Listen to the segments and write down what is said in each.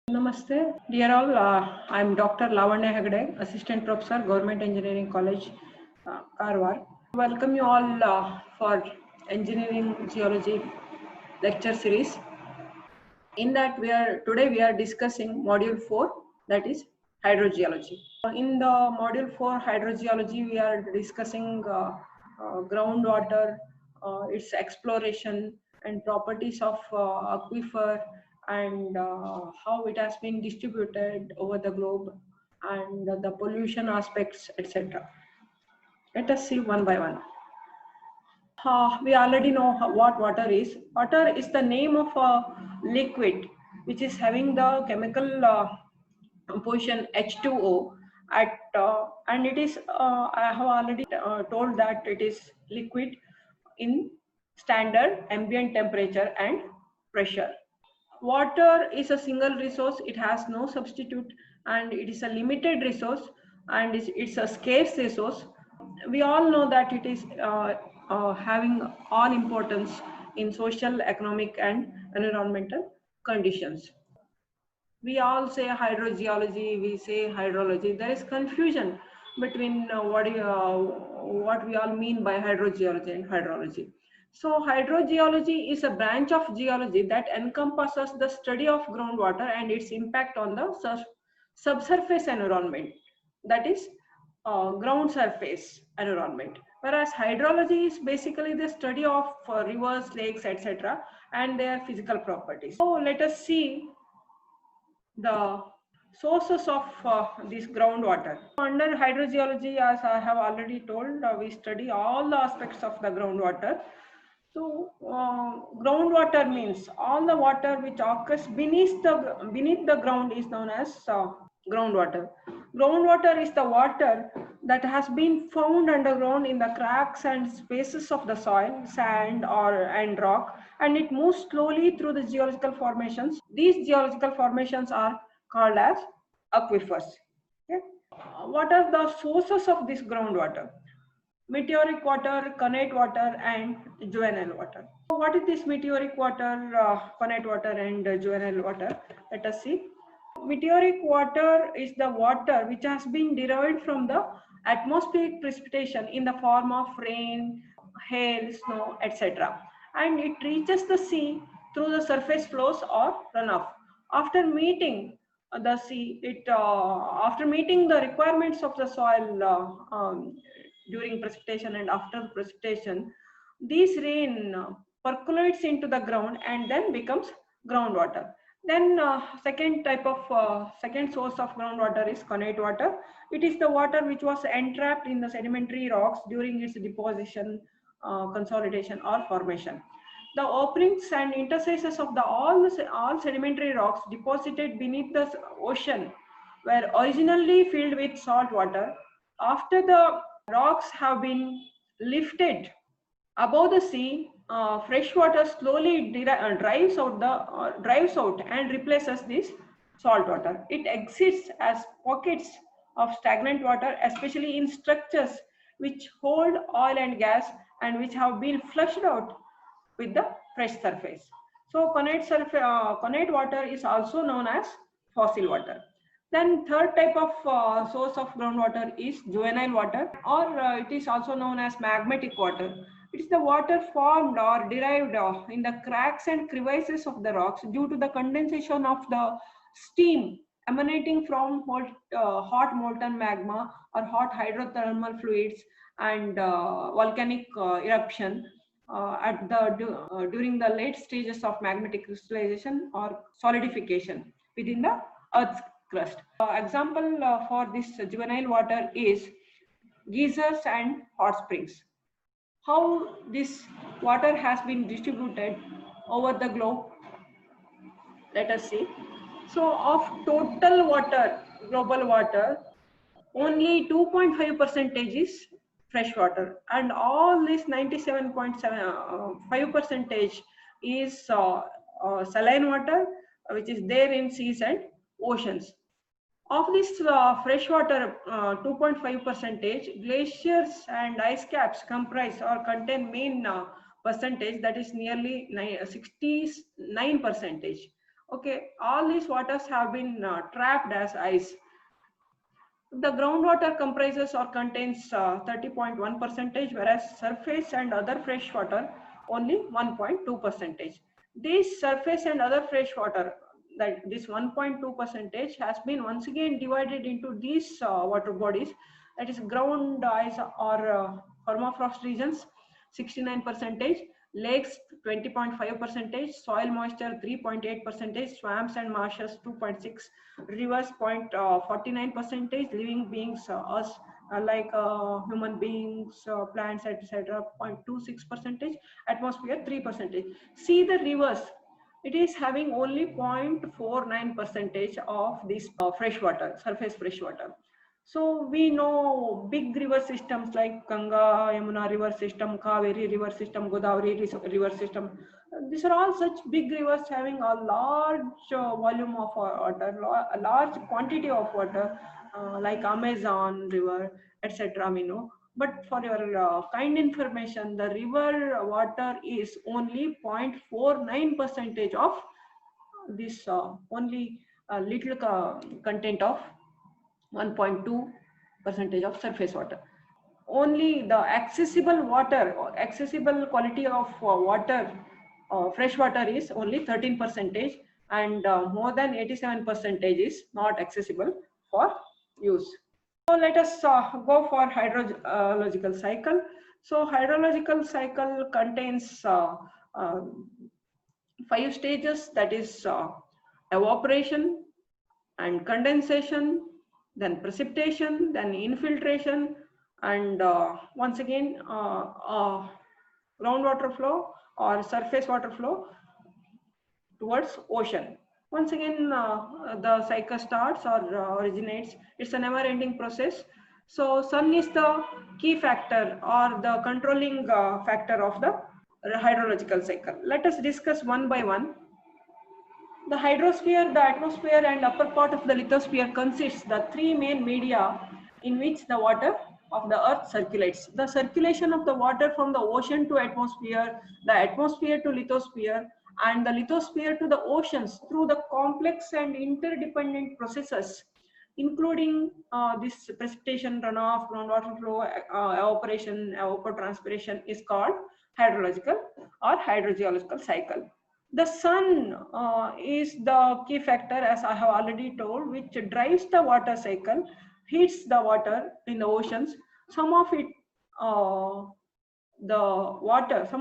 Namaste, dear all. I am Dr. Lavanya Hegde, Assistant Professor, Government Engineering College, Karwar. Welcome you all for Engineering Geology lecture series. In that, we are discussing Module 4, that is hydrogeology. In the Module 4 hydrogeology, we are discussing groundwater, its exploration and properties of aquifer, and how it has been distributed over the globe, and the pollution aspects, etc. Let us see one by one. We already know what water is. Water is the name of a liquid which is having the chemical composition H2O and it is I have already told that it is liquid in standard ambient temperature and pressure. Water is a single resource, it has no substitute, and it is a limited resource, and it's a scarce resource. We all know that it is having all importance in social, economic, and environmental conditions. We all say hydrogeology, we say hydrology. There is confusion between what we all mean by hydrogeology and hydrology. So hydrogeology is a branch of geology that encompasses the study of groundwater and its impact on the subsurface environment, that is ground surface environment. Whereas hydrology is basically the study of rivers, lakes, etc. and their physical properties. So let us see the sources of this groundwater. Under hydrogeology, as I have already told, we study all the aspects of the groundwater. So groundwater means all the water which occurs beneath the ground is known as groundwater. Groundwater is the water that has been found underground in the cracks and spaces of the soil, sand and rock, and it moves slowly through the geological formations. These geological formations are called as aquifers. Okay? What are the sources of this groundwater? Meteoric water, connate water, and juvenile water. So what is this meteoric water, connate water, and juvenile water? Let us see. Meteoric water is the water which has been derived from the atmospheric precipitation in the form of rain, hail, snow, etc. And it reaches the sea through the surface flows or runoff. After meeting the sea, after meeting the requirements of the soil during precipitation and after precipitation, this rain percolates into the ground and then becomes groundwater. Then second source of groundwater is connate water. It is the water which was entrapped in the sedimentary rocks during its deposition, consolidation, or formation. The openings and interstices of all sedimentary rocks deposited beneath the ocean were originally filled with salt water. After the rocks have been lifted above the sea, fresh water slowly drives out and replaces this salt water. It exists as pockets of stagnant water, especially in structures which hold oil and gas and which have been flushed out with the fresh surface. So connate water is also known as fossil water. Then third type of source of groundwater is juvenile water, or it is also known as magmatic water. It is the water formed or derived in the cracks and crevices of the rocks due to the condensation of the steam emanating from hot molten magma or hot hydrothermal fluids and volcanic eruption during the late stages of magmatic crystallization or solidification within the Earth's crust. Example for this juvenile water is geysers and hot springs. How this water has been distributed over the globe? Let us see. So of total water, global water, only 2.5% is fresh water, and all this 97.75% is saline water, which is there in seas and oceans. Of this freshwater 2.5%, glaciers and ice caps comprise or contain main percentage, that is nearly 69%. Okay, all these waters have been trapped as ice. The groundwater comprises or contains 30.1 percentage, whereas surface and other fresh water only 1.2 percentage. This surface and other fresh water, that this 1.2 percentage has been once again divided into these water bodies, that is ground ice or permafrost regions 69 percentage, lakes 20.5 percentage, soil moisture 3.8 percentage, swamps and marshes 2.6, rivers 0.49 percentage, living beings us like human beings, plants, etc. 0.26 percentage, atmosphere 3 percentage. See the rivers, it is having only 0.49 percentage of this fresh water, surface fresh water. So we know big river systems like Ganga, Yamuna river system, Kaveri river system, Godavari river system. These are all such big rivers having a large volume of water, a large quantity of water, like Amazon river, etc. We know. But for your kind information, the river water is only 0.49 percentage of this only little content of 1.2 percentage of surface water. Only the accessible water or accessible quality of water, fresh water is only 13 percentage, and more than 87 percentage is not accessible for use. So let us go for hydrological cycle. So hydrological cycle contains uh, 5 stages, that is evaporation and condensation, then precipitation, then infiltration, and once again groundwater flow or surface water flow towards ocean. Once again, the cycle starts or originates. It's a never-ending process. So sun is the key factor or the controlling factor of the hydrological cycle. Let us discuss one by one. The hydrosphere, the atmosphere, and upper part of the lithosphere consists the three main media in which the water of the earth circulates. The circulation of the water from the ocean to atmosphere, the atmosphere to lithosphere, and the lithosphere to the oceans through the complex and interdependent processes, including this precipitation, runoff, groundwater flow, evaporation, evapotranspiration, is called hydrological or hydrogeological cycle. The sun is the key factor, as I have already told, which drives the water cycle, heats the water in the oceans. Some of it, some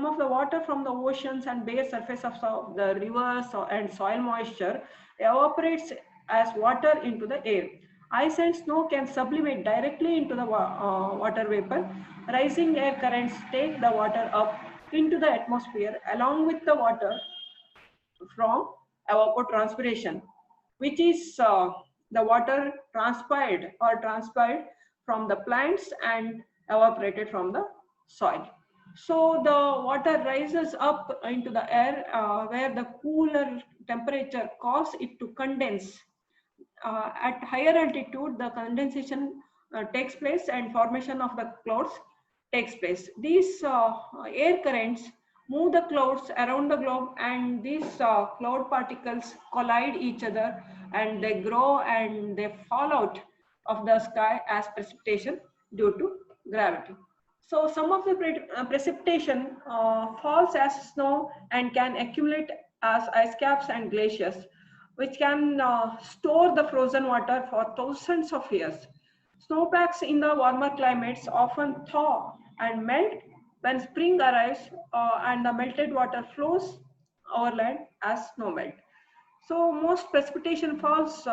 of the water from the oceans and bare surface of the rivers and soil moisture evaporates as water into the air. Ice and snow can sublimate directly into the water vapor. Rising air currents take the water up into the atmosphere along with the water from evapotranspiration, which is the water transpired from the plants and evaporated from the soil. So the water rises up into the air where the cooler temperature causes it to condense. At higher altitude, the condensation takes place and formation of the clouds takes place. These air currents move the clouds around the globe, and these cloud particles collide each other and they grow and they fall out of the sky as precipitation due to gravity. So some of the precipitation falls as snow and can accumulate as ice caps and glaciers, which can store the frozen water for thousands of years. Snowpacks in the warmer climates often thaw and melt when spring arrives, and the melted water flows over land as snowmelt. So most precipitation falls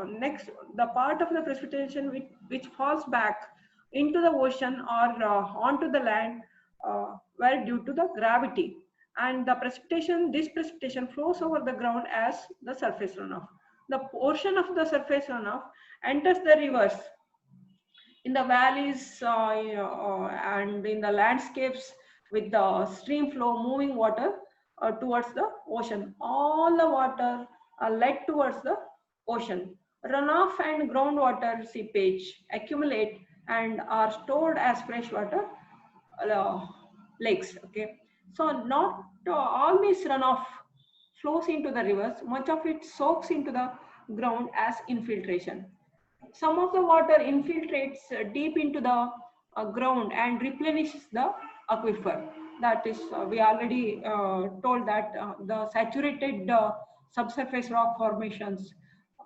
next, the part of the precipitation which falls back into the ocean or onto the land were due to the gravity, and this precipitation flows over the ground as the surface runoff. The portion of the surface runoff enters the rivers in the valleys and in the landscapes with the stream flow moving water towards the ocean. All the water are led towards the ocean. Runoff and groundwater seepage accumulate and are stored as freshwater lakes. Okay, so not all this runoff flows into the rivers, much of it soaks into the ground as infiltration. Some of the water infiltrates deep into the ground and replenishes the aquifer. That is, we already told that the saturated subsurface rock formations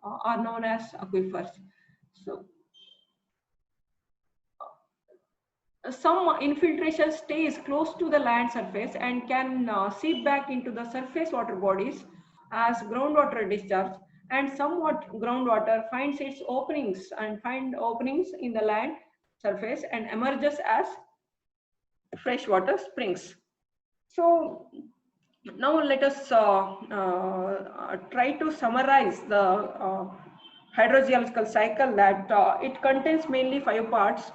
are known as aquifers. So, some infiltration stays close to the land surface and can seep back into the surface water bodies as groundwater discharge, and somewhat groundwater finds its openings and find openings in the land surface and emerges as freshwater springs. So now let us try to summarize the hydrogeological cycle, that it contains mainly 5 parts.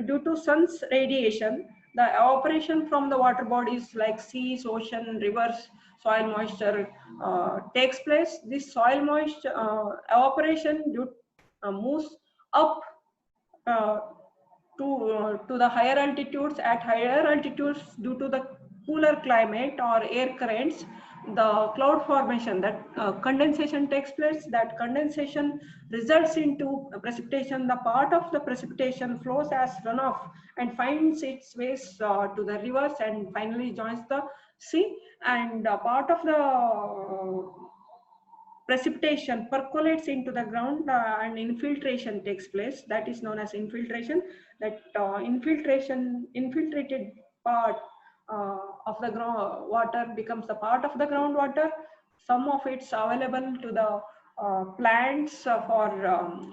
Due to sun's radiation, the evaporation from the water bodies like seas, ocean, rivers, soil moisture takes place. This soil moisture evaporation moves up uh, to the higher altitudes. At higher altitudes, due to the cooler climate or air currents, the cloud formation, that condensation takes place. That condensation results into precipitation. The part of the precipitation flows as runoff and finds its ways to the rivers and finally joins the sea, and part of the precipitation percolates into the ground and infiltration takes place. That is known as infiltration. That infiltrated part of the ground water becomes the part of the groundwater. Some of it's available to the plants for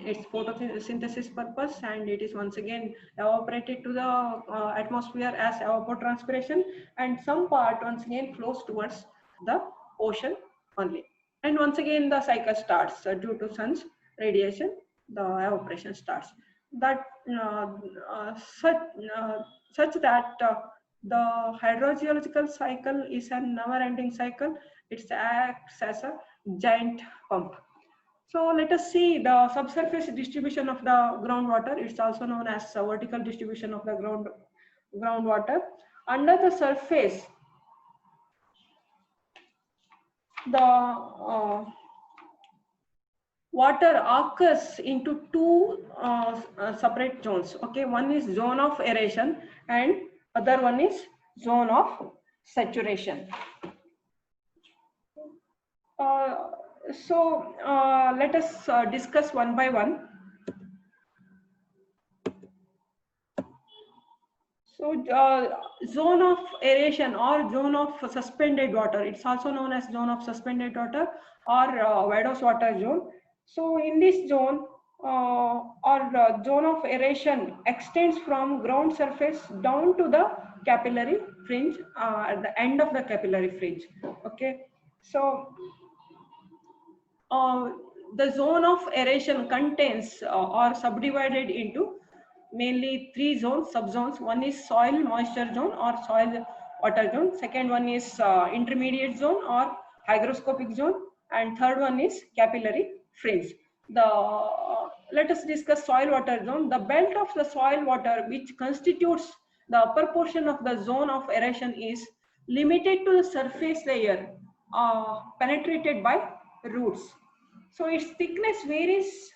its photosynthesis purpose, and it is once again evaporated to the atmosphere as evapotranspiration, and some part once again flows towards the ocean only. And once again the cycle starts due to sun's radiation, the evaporation starts. That such, such that the hydrogeological cycle is a never-ending cycle. It acts as a giant pump. So let us see the subsurface distribution of the groundwater. It's also known as vertical distribution of the groundwater. Under the surface, the water occurs into 2 separate zones. Okay, one is zone of aeration and other one is zone of saturation. So let us discuss one by one. So zone of aeration or zone of suspended water, it's also known as zone of suspended water or Vadose water zone. So in this zone zone of aeration extends from ground surface down to the capillary fringe, at the end of the capillary fringe. Okay, so the zone of aeration contains or subdivided into mainly 3 zones, subzones. One is soil moisture zone or soil water zone. Second one is intermediate zone or hygroscopic zone, and third one is capillary fringe. Let us discuss soil water zone. The belt of the soil water, which constitutes the upper portion of the zone of aeration, is limited to the surface layer penetrated by roots. So its thickness varies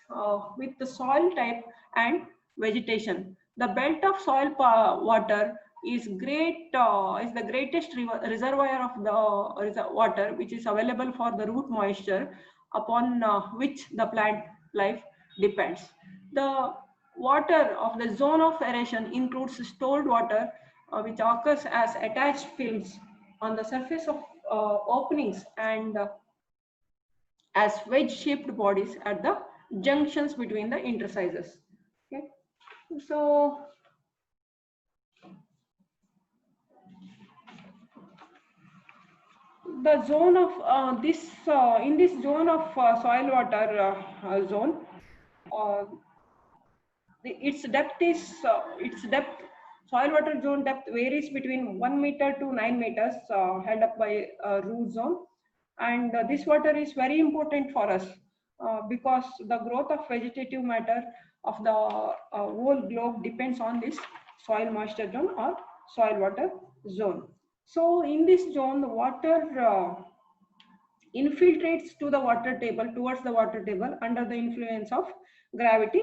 with the soil type and vegetation. The belt of soil water is the greatest reservoir of the water, which is available for the root moisture, upon which the plant life depends. The water of the zone of aeration includes stored water, which occurs as attached films on the surface of openings and as wedge-shaped bodies at the junctions between the interstices. Okay, so the zone of in this zone of soil water zone, its depth soil water zone depth varies between 1 meter to 9 meters, held up by root zone. And this water is very important for us because the growth of vegetative matter of the whole globe depends on this soil moisture zone or soil water zone. So in this zone, the water infiltrates to the water table, towards the water table under the influence of gravity.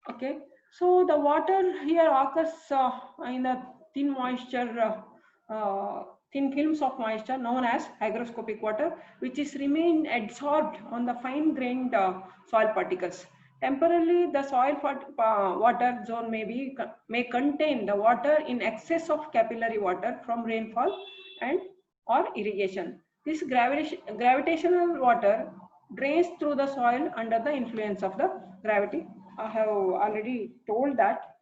Okay, so the water here occurs in the thin moisture, thin films of moisture known as hygroscopic water, which is remain absorbed on the fine-grained soil particles. Temporarily, the soil water zone may contain the water in excess of capillary water from rainfall and or irrigation. This gravitational water drains through the soil under the influence of the gravity. I have already told that.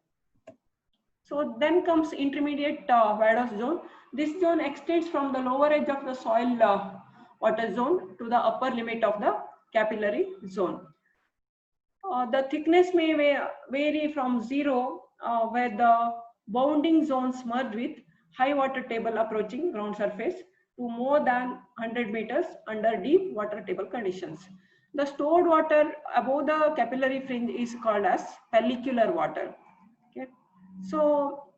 So then comes intermediate Vados zone. This zone extends from the lower edge of the soil water zone to the upper limit of the capillary zone. The thickness may vary from 0, where the bounding zones merge with high water table approaching ground surface, to more than 100 meters under deep water table conditions. The stored water above the capillary fringe is called as pellicular water. Okay. So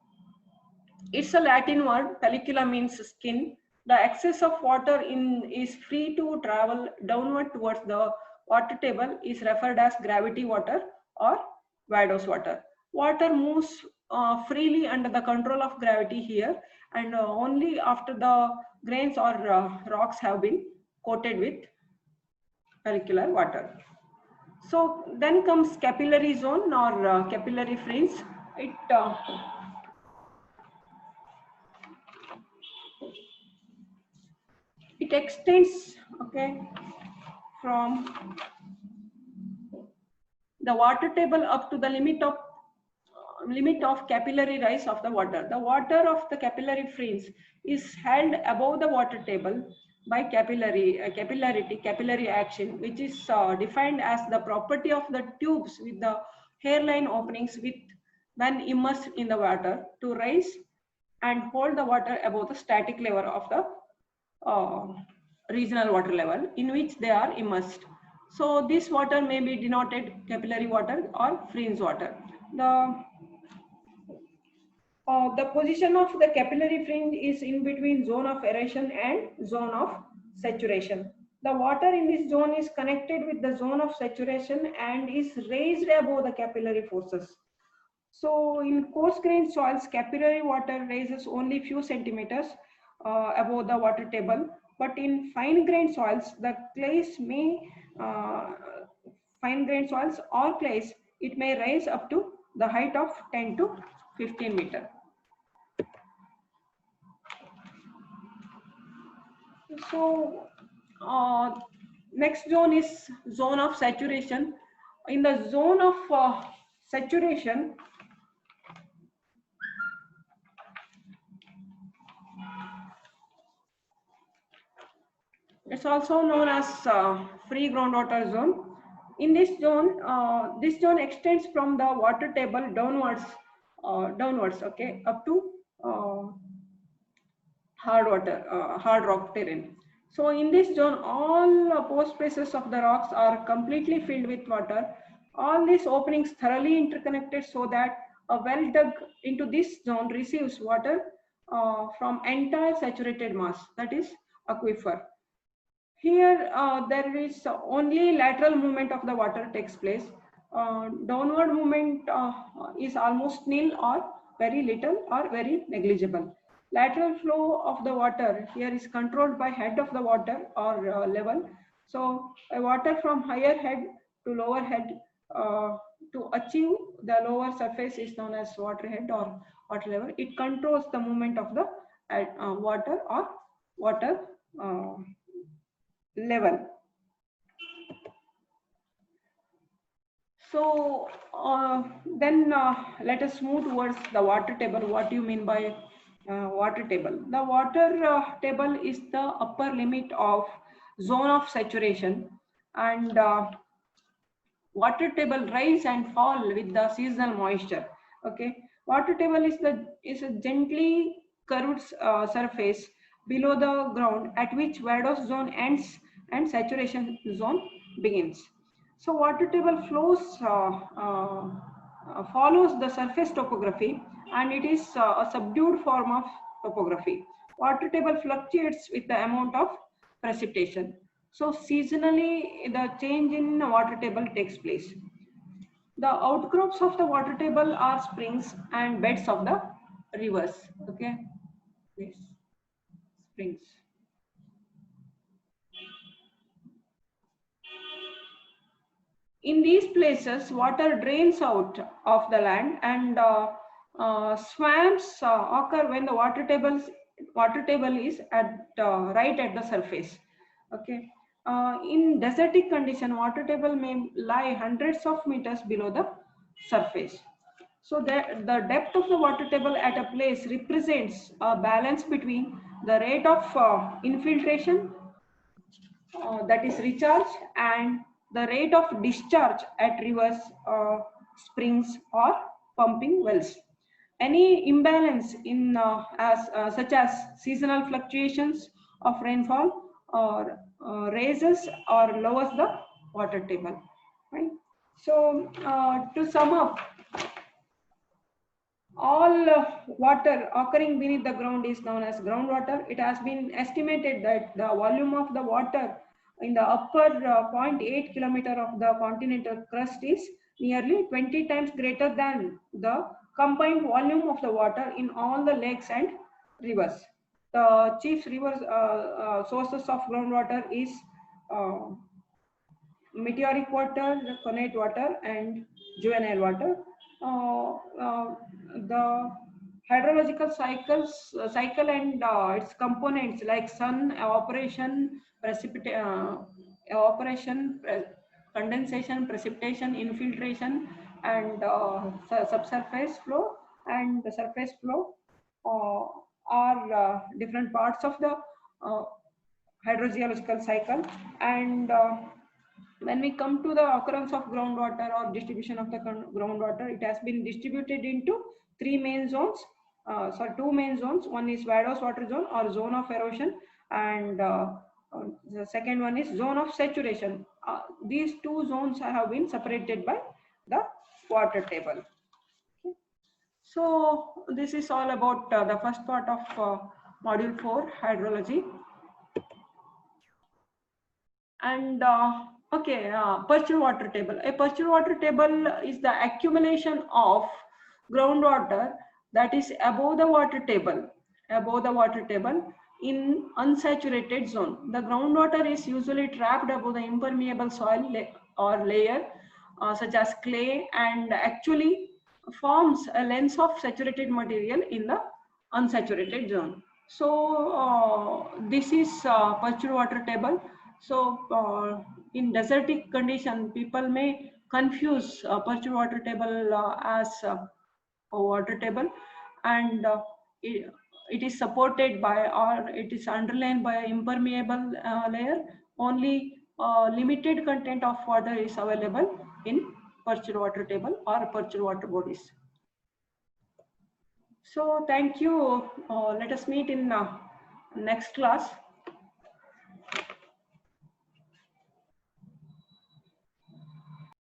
it's a Latin word. Pellicula means skin. The excess of water is free to travel downward towards the water table is referred as gravity water or Vados water. Water moves freely under the control of gravity here, and only after the grains or rocks have been coated with pellicular water. So then comes capillary zone or capillary fringe. It extends, okay, from the water table up to the limit of capillary rise of the water. The water of the capillary fringe is held above the water table by capillary action, which is defined as the property of the tubes with the hairline openings when immersed in the water to rise and hold the water above the static level of the regional water level in which they are immersed. So this water may be denoted capillary water or fringe water. The position of the capillary fringe is in between zone of aeration and zone of saturation. The water in this zone is connected with the zone of saturation and is raised above the capillary forces. So in coarse-grained soils, capillary water rises only few centimeters above the water table, but in fine-grained soils, fine-grained soils or clays, it may rise up to the height of 10 to 15 meters. So next zone is zone of saturation. In the zone of saturation, it's also known as free groundwater zone. In this zone extends from the water table downwards, okay, up to hard rock terrain. So in this zone, all pore spaces of the rocks are completely filled with water. All these openings thoroughly interconnected so that a well dug into this zone receives water from entire saturated mass, that is aquifer. Here there is only lateral movement of the water takes place. Downward movement is almost nil or very little or very negligible. Lateral flow of the water here is controlled by head of the water or level. So water from higher head to lower head to achieve the lower surface is known as water head or water level. It controls the movement of the water or water level. So then let us move towards the water table. What do you mean by water table? The water table is the upper limit of zone of saturation, and water table rise and fall with the seasonal moisture. Okay, water table is a gently curved surface below the ground at which Vados zone ends and saturation zone begins. So water table follows the surface topography, and it is a subdued form of topography. Water table fluctuates with the amount of precipitation. So seasonally, the change in water table takes place. The outcrops of the water table are springs and beds of the rivers. Okay, yes, springs. In these places, water drains out of the land, and swamps occur when the water table is at right at the surface. Okay. In desertic condition, water table may lie hundreds of meters below the surface. So the depth of the water table at a place represents a balance between the rate of infiltration, that is recharge, and the rate of discharge at rivers, springs, or pumping wells. Any imbalance in such as seasonal fluctuations of rainfall or raises or lowers the water table. Right. So to sum up, all water occurring beneath the ground is known as groundwater. It has been estimated that the volume of the water in the upper 0.8 kilometer of the continental crust is nearly 20 times greater than the combined volume of the water in all the lakes and rivers. The chief rivers sources of groundwater is uh, meteoric water, connate water, and juvenile water. Uh, uh, the hydrological cycle and its components like sun evaporation, condensation, precipitation, infiltration, and subsurface flow and the surface flow are different parts of the uh, hydrogeological cycle. And when we come to the occurrence of groundwater or distribution of the groundwater, it has been distributed into three main zones. Two main zones. One is Vados water zone or zone of erosion, and the second one is zone of saturation. These two zones have been separated by the water table. Okay. So this is all about the first part of module 4, hydrology. And perched water table. A perched water table is the accumulation of groundwater that is above the water table in unsaturated zone. The groundwater is usually trapped above the impermeable soil or layer such as clay, and actually forms a lens of saturated material in the unsaturated zone. So this is perched water table. So in desertic condition, people may confuse perched water table as a water table, and it is supported by, or it is underlain by impermeable layer. Only limited content of water is available in perched water table or perched water bodies. So thank you. Let us meet in next class.